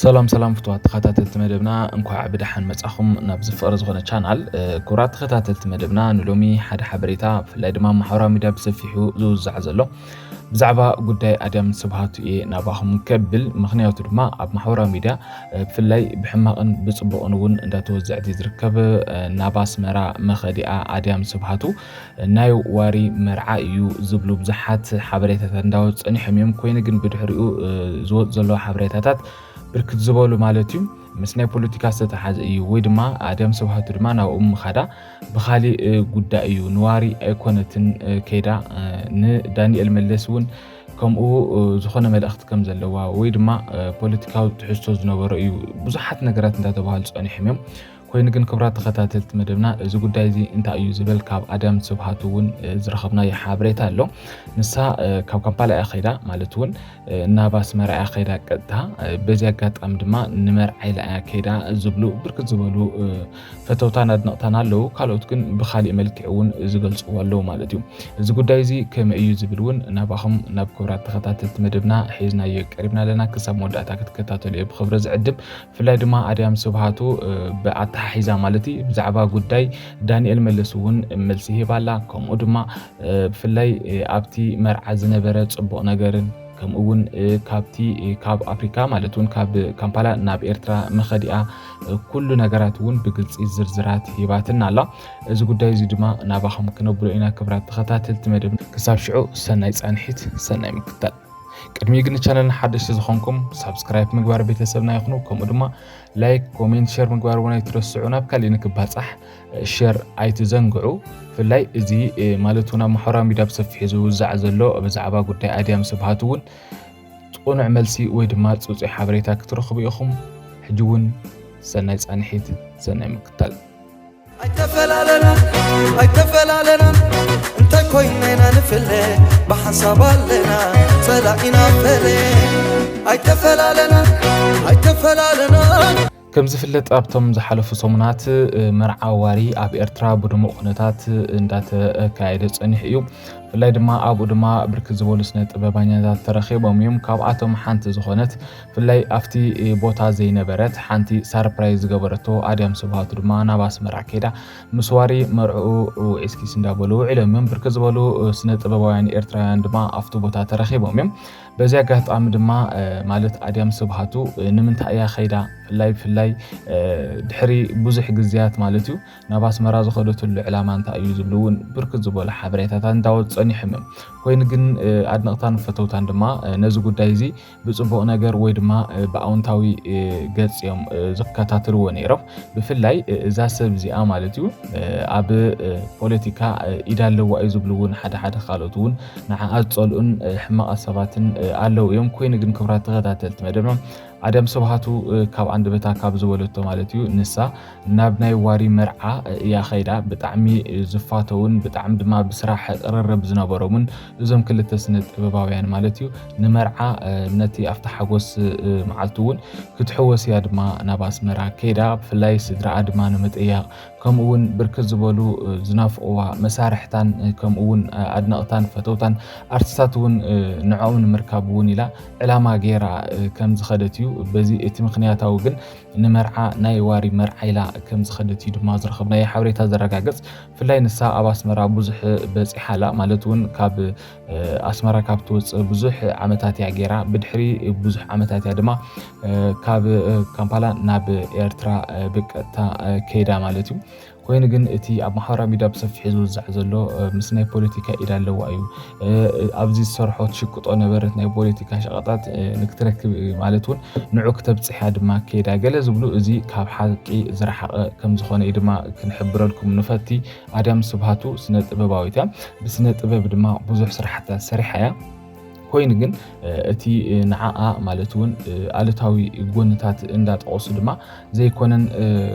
ሰላም ፍትዋት ተኸታተልቲ መደብና እንኳዕ ብድሓን መጻኹም ናብ ዝፍቕሪ ዝኾነ ቻናል ኩራት ተኸታተልቲ መደብና ንሎሚ ሓደ ሓበሬታ ብፍላይ ድማ ማሕበራዊ ሚድያ ብሰፊሑ ዝውዛዕ ዘሎ ብዛዕባ ጉዳይ ኣድያም ስብሃቱ እየ ናባኹም ከብል ምኽንያቱ ድማ ኣብ ማሕበራዊ ሚድያ ብፍላይ ብሕማቕን ብጽቡቕን እውን እንዳተወዝዕቲ ዝርከብ ናብ ኣስመራ መኸዲኣ ኣድያም ስብሃቱ ናይ ዋሪ መርዓ እዩ ዝብሉ ብዙሓት ሓበሬታታት እንዳወፁ ጸኒሖም እዮም። ኮይኑ ግን ብድሕሪኡ ዝወጽ ዘሎ ሓበሬታታት ብርክት ዝበሉ ማለት እዩ ምስ ናይ ፖለቲካ ዝተሓዘ እዩ ወይ ድማ ኣድያም ስብሃቱ ድማ ናብኡ ምኻዳ ብኻሊእ ጉዳይ እዩ ንዋሪ ኣይኮነትን ከይዳ ንዳንኤል መለስ እውን ከምኡ ዝኾነ መልእኽቲ ከም ዘለዋ ወይ ድማ ፖለቲካዊ ትሕዝቶ ዝነበረ እዩ ብዙሓት ነገራት እንዳተባሃሉ ጸኒሖም እዮም። ኮይኑ ግን ክብራት ተኸታተልቲ መደብና እዚ ጉዳይ እዚ እንታይ እዩ ዝብል ካብ ኣድያም ስብሃቱ እውን ዝረኸብናዮ ሓበሬታ ኣሎ። ንሳ ካብ ካምፓላ ኸይዳ ማለት እውን ናብ ኣስመራ ኸይዳ ቀጥታ በዚ ኣጋጣሚ ድማ ንመርዓይ ኸይዳ ዝብሉ ብርክት ዝበሉ ፈተውታን ኣድነቕታን ኣለዉ። ካልኦት ግን ብኻሊእ መልክዕ እውን ዝገልጽዎ ኣለዉ ማለት እዩ። እዚ ጉዳይ እዚ ከመይ እዩ ዝብል እውን ናባኹም ናብ ክብራት ተኸታተልቲ መደብና ሒዝናዮ ቀሪብና ኣለና። ክሳብ መወዳእታ ክትከታተሉ እየ ብኽብሪ ዝዕድም። ብፍላይ ድማ ኣድያም ስብሃቱ ሒዛ ማለት ብዛዕባ ጉዳይ ዳንኤል መለስ እውን መልሲ ሂባላ ከምኡ ድማ ብፍላይ ኣብቲ መርዓ ዝነበረ ጽቡቕ ነገርን ከምኡ እውን ካብ ኣፍሪካ ማለት እውን ካብ ካምፓላ ናብ ኤርትራ መኸዲኣ ኩሉ ነገራት እውን ብግልጺ ዝርዝራት ሂባትና ኣላ። እዚ ጉዳይ እዚ ድማ ናባኹም ክነብሎ ኢና ክብራት ተኸታተልቲ መደብ ክሳብ ሽዑ ሰናይ ጻንሒት ሰናይ ምክታል። ቅድሚ ግን ቻናልና ሓደሽቲ ዝኾንኩም ሰብስክራይብ ምግባር ቤተሰብና ይኹኑ ከምኡ ድማ ላይክ ኮሜንት ሼር ምግባር እውን ኣይትረስዑ ናብ ካልእ ንክባጻሕ ሼር ኣይትዘንግዑ። ብፍላይ እዚ ማለት እውን ኣብ ማሕበራዊ ሚድያ ብሰፊሑ ዝውዛዕ ዘሎ ብዛዕባ ጉዳይ ኣድያም ስብሃቱ እውን ጽኑዕ መልሲ ወይ ድማ ጽጹይ ሓበሬታ ክትረኽቡ ኢኹም። ሕጂ እውን ሰናይ ጻንሒት ሰናይ ምክታል። ኣይተፈላለና እንታይ ኮይንና ንፍለ ብሓሳብ ኣለና ጸላኢና ፈለ ኣይተፈላለና ከም ዝፍለጥ ኣብቶም ዝሓለፉ ሰሙናት መርዓ ዋሪ ኣብ ኤርትራ ብድሙቕ ኩነታት እንዳተካየደ ጸኒሕ እዩ። ብፍላይ ድማ ኣብኡ ድማ ብርክት ዝበሉ ስነ ጥበበኛታት ተረኺቦም እዮም። ካብኣቶም ሓንቲ ዝኾነት ብፍላይ ኣብቲ ቦታ ዘይነበረት ሓንቲ ሰርፕራይዝ ዝገበረቶ ኣድያም ስብሃቱ ድማ ናብ ኣስመራ ከይዳ ምስ ዋሪ መርዑ ዒስኪስ እንዳበሉ ውዒሎም እዮም። ብርክት ዝበሉ ስነ ጥበባውያን ኤርትራውያን ድማ ኣብቲ ቦታ ተረኺቦም እዮም። በዚ ኣጋጣሚ ድማ ማለት ኣድያም ስብሃቱ ንምንታይ እያ ኸይዳ ብፍላይ ድሕሪ ብዙሕ ግዜያት ማለት እዩ ናብ ኣስመራ ዝኸደትሉ ዕላማ እንታይ እዩ ዝብሉ እውን ብርክት ዝበሉ ሓበሬታታት እንዳወፁ ጸኒሖም እዮም። ኮይኑ ግን ኣድነቕታን ፈተውታን ድማ ነዚ ጉዳይ እዚ ብጽቡቕ ነገር ወይ ድማ ብኣውንታዊ ገጽ እዮም ዝከታተልዎ ነይሮም። ብፍላይ እዛ ሰብ እዚኣ ማለት እዩ ኣብ ፖለቲካ ኢዳ ኣለዋ እዩ ዝብሉ እውን ሓደ ካልኦት እውን ንዓኣ ዝጸልኡን ሕማቕ ሰባትን ኣለዉ እዮም። ኮይኑ ግን ክብራት ተኸታተልቲ መደብና ኣድያም ስብሃቱ ካብ አንደበታ ካብ ዝበለቶ ማለት እዩ ንሳ ናብ ናይ ዋሪ መርዓ እያ ኸይዳ ብጣዕሚ ዝፋተውን ብጣዕሚ ድማ ብስራሕ ቅርርብ ዝነበሮምን እዞም ክልተ ስነ ጥበባውያን ማለት እዩ ንመርዓ ነቲ ኣብቲ ሓጎስ መዓልቲ እውን ክትሕወስ እያ ድማ ናብ ኣስመራ ከይዳ ብፍላይ ስድራኣ ድማ ንምጥያቕ ከምኡ እውን ብርክት ዝበሉ ዝናፍቅዋ መሳርሕታን ከምኡ እውን ኣድነቕታን ፈተውታን ኣርቲስታት እውን ንዕኦም ንምርካብ እውን ኢላ ዕላማ ገይራ ከም ዝኸደት እዩ። በዚ እቲ ምኽንያታዊ ግን ንመርዓ ናይ ዋሪ መርዓ ኢላ ከም ዝኸደት እዩ ድማ ዝረኸብናዮ ሓበሬታ ዘረጋግጽ። ብፍላይ ንሳ ኣብ ኣስመራ ብዙሕ በፂሓላ ማለት እውን ካብ ኣስመራ ካብ ትወፅእ ብዙሕ ዓመታት እያ ገይራ ብድሕሪ ብዙሕ ዓመታት እያ ድማ ካብ ካምፓላ ናብ ኤርትራ ብቀጥታ ከይዳ ማለት እዩ። ኮይኑ ግን እቲ ኣብ ማሕበራዊ ሚድያ ብሰፊሑ ዝውዛዕ ዘሎ ምስ ናይ ፖለቲካ ኢዳ ኣለዋ እዩ ኣብዚ ዝሰርሖ ትሽቅጦ ነበረት ናይ ፖለቲካ ሸቐጣት ንክትረክብ ማለት እውን ንዑ ክተብፅሓ ድማ ከይዳ ገለ ዝብሉ እዚ ካብ ሓቂ ዝረሓቐ ከም ዝኾነ ድማ ክንሕብረልኩም ንፈቲ። ኣድያም ስብሃቱ ስነ ጥበባዊት እያ። ብስነ ጥበብ ድማ ብዙሕ ስራሕታት ሰሪሓ እያ። ኮይኑ ግን እቲ ንዓኣ ማለት እውን ኣሉታዊ ጎንታት እንዳጠቐሱ ድማ ዘይኮነን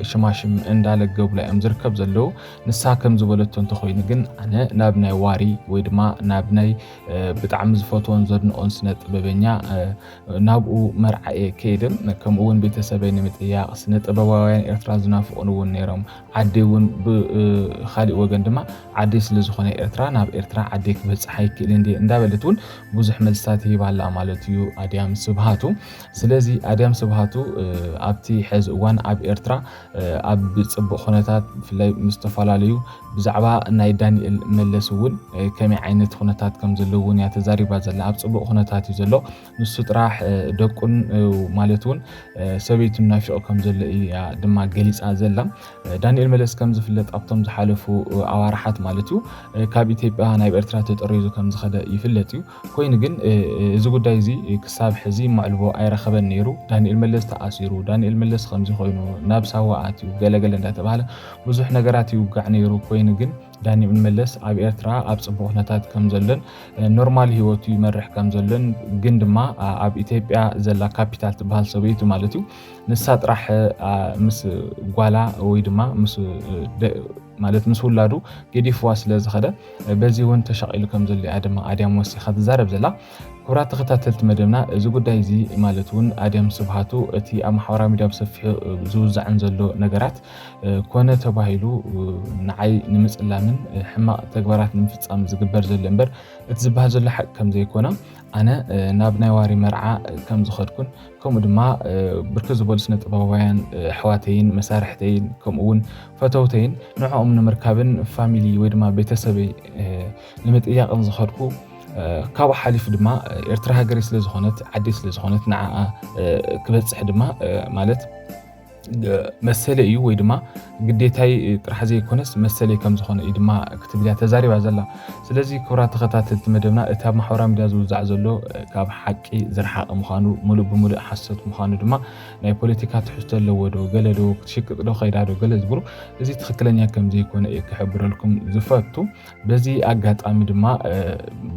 ሽማሽም እንዳለገቡላ እዮም ዝርከብ ዘለዉ። ንሳ ከም ዝበለቶ እንተኾይኑ ግን ኣነ ናብ ናይ ዋሪ ወይ ድማ ናብ ናይ ብጣዕሚ ዝፈትዎን ዘድንቆን ስነ ጥበበኛ ናብኡ መርዓ እየ ከይድን ከምኡ እውን ቤተሰበይ ንምጥያቕ ስነ ጥበባውያን ኤርትራ ዝናፍቑን እውን ነይሮም። ዓደይ እውን ብኻሊእ ወገን ድማ ዓደይ ስለ ዝኾነ ኤርትራ ናብ ኤርትራ ዓደይ ክበፅሕ ኣይክእልን እንዳበለት እውን ብዙሕ መልስታት ይባላ ማለት እዩ ኣድያም ስብሃቱ ስለዚ ኣድያም ስብሃቱ ኣብቲ ሕዚ እዋን ኣብ ኤርትራ ኣብ ጽቡቕ ኩነታት ብፍላይ ምስ ተፈላለዩ ብዛዕባ ናይ ዳንኤል መለስ እውን ከመይ ዓይነት ኩነታት ከም ዘለዎ እያ ተዛሪባ ዘላ ኣብ ጽቡቕ ኩነታት እዩ ዘሎ ንሱ ጥራሕ ደቁን ማለት እውን ሰበይቱን ናፊቆ ከም ዘሎ እያ ድማ ገሊፃ ዘላ ዳንኤል መለስ ከም ዝፍለጥ ኣብቶም ዝሓለፉ ኣዋርሓት ማለት እዩ ካብ ኢትዮጵያ ናብ ኤርትራ ተጠሪዙ ከም ዝኸደ ይፍለጥ እዩ ኮይኑ ግን እዚ ጉዳይ እዚ ክሳብ ሕዚ ማዕልቦ ኣይረኸበን ነይሩ ዳንኤል መለስ ተኣሲሩ ዳንኤል መለስ ከምዚ ኮይኑ ናብ ሳዋ ኣትዩ ገለገለ እንዳተባሃለ ብዙሕ ነገራት ይውጋዕ ነይሩ ኮይኑ ግን ዳንኤል መለስ ኣብ ኤርትራ ኣብ ጽቡቕ ኩነታት ከም ዘሎን ኖርማል ሂወቱ ይመርሕ ከም ዘሎን ግን ድማ ኣብ ኢትዮጵያ ዘላ ካፒታል ትበሃል ሰበይቱ ማለት እዩ ንሳ ጥራሕ ምስ ጓላ ወይ ድማ ምስ ማለት ምስ ውላዱ ገዲፍዋ ስለ ዝኸደ በዚ እውን ተሸቂሉ ከም ዘሎ ድማ ኣድያም ወሲኻ ትዛረብ ዘላ ክቡራት ተኸታተልቲ መደብና እዚ ጉዳይ እዚ ማለት እውን ኣድያም ስብሃቱ እቲ ኣብ ማሕበራዊ ሚድያ ብሰፊሑ ዝውዛዕን ዘሎ ነገራት ኮነ ተባሂሉ ንዓይ ንምጽላምን ሕማቕ ተግባራት ንምፍጻም ዝግበር ዘሎ እምበር እቲ ዝበሃል ዘሎ ሓቂ ከም ዘይኮነ ኣነ ናብ ናይ ዋሪ መርዓ ከም ዝኸድኩን ከምኡ ድማ ብርክት ዝበሉ ስነ ጥበባውያን ኣሕዋተይን መሳርሕተይን ከምኡ እውን ፈተውተይን ንዕኦም ንምርካብን ፋሚሊ ወይ ድማ ቤተሰበይ ንምጥያቕን ዝኸድኩ ካብኡ ሓሊፉ ድማ ኤርትራ ሃገሬ ስለ ዝኾነት ዓዲ ስለ ዝኾነት ንዓ ክበፅሕ ድማ ማለት መሰለ እዩ ወይ ድማ ግዴታይ ጥራሕ ዘይኮነስ መሰለ ከም ዝኾነ እዩ ድማ ክትብልያ ተዛሪባ ዘላ ስለዚ ክቡራት ተኸታተልቲ መደብና እቲ ኣብ ማሕበራዊ ሚድያ ዝውዛዕ ዘሎ ካብ ሓቂ ዝረሓቐ ምዃኑ ሙሉእ ብሙሉእ ሓሰት ምዃኑ ድማ ናይ ፖለቲካ ትሕዝቶ ኣለዎ ዶ ገለ ዶ ክትሽቅጥ ዶ ኸይዳ ዶ ገለ ዝብሉ እዚ ትክክለኛ ከም ዘይኮነ እየ ክሕብረልኩም ዝፈቱ በዚ ኣጋጣሚ ድማ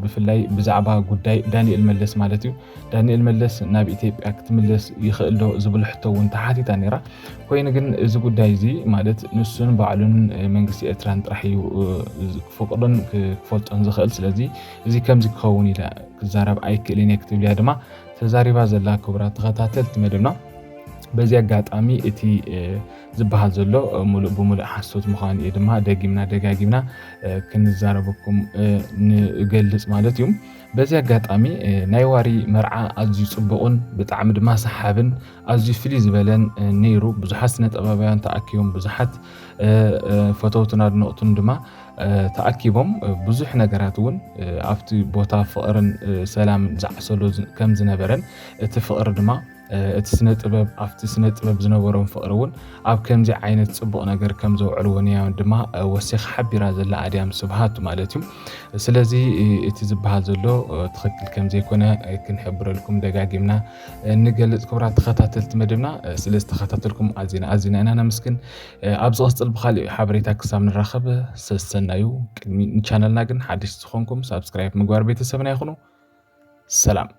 ብፍላይ ብዛዕባ ጉዳይ ዳንኤል መለስ ማለት እዩ ዳንኤል መለስ ናብ ኢትዮጵያ ክትምለስ ይኽእል ዶ ዝብል ሕቶ እውን ተሓቲታ ነይራ ኮይኑ ግን እዚ ጉዳይ እዚ ማለት ንሱን ባዕሉን መንግስቲ ኤርትራን ጥራሕ እዩ ክፈቅዶን ክፈልጦን ዝኽእል ስለዚ እዚ ከምዚ ክኸውን ኢለ ክዛረብ ኣይክእልን እየ ክትብል እያ ድማ ተዛሪባ ዘላ ክቡራት ተኸታተልቲ መደብና በዚ ኣጋጣሚ እቲ ዝበሃል ዘሎ ሙሉእ ብሙሉእ ሓሶት ምዃኑ እዩ ድማ ደጋጊምና ክንዛረበኩም ንገልጽ ማለት እዩ በዚ ኣጋጣሚ ናይ ዋሪ መርዓ ኣዝዩ ጽቡቕን ብጣዕሚ ድማ ሰሓብን ኣዝዩ ፍልይ ዝበለን ነይሩ ብዙሓት ስነ ጥበባውያን ተኣኪቦም ብዙሓት ፈተውትን ኣድነቕቱን ድማ ተኣኪቦም ብዙሕ ነገራት እውን ኣብቲ ቦታ ፍቕርን ሰላምን ዝዓሰሎ ከም ዝነበረን እቲ ፍቕሪ ድማ እቲ ስነ ጥበብ ኣብቲ ስነ ጥበብ ዝነበሮም ፍቕሪ እውን ኣብ ከምዚ ዓይነት ጽቡቕ ነገር ከም ዘውዕልዎን እያ ድማ ወሲኻ ሓቢራ ዘላ ኣድያም ስብሃቱ ማለት እዩ ስለዚ እቲ ዝበሃል ዘሎ ትኽክል ከም ዘይኮነ ክንሕብረልኩም ደጋጊምና ንገልጽ ክቡራት ተኸታተልቲ መደብና ስለ ዝተኸታተልኩም ኣዝና ኢና ነመስግን ኣብ ዝቕፅል ብኻሊእ ሓበሬታ ክሳብ ንራኸብ ሰናዩ ቅድሚ ቻነልና ግን ሓድሽ ዝኾንኩም ሳብስክራይብ ምግባር ቤተሰብና ይኹኑ ሰላም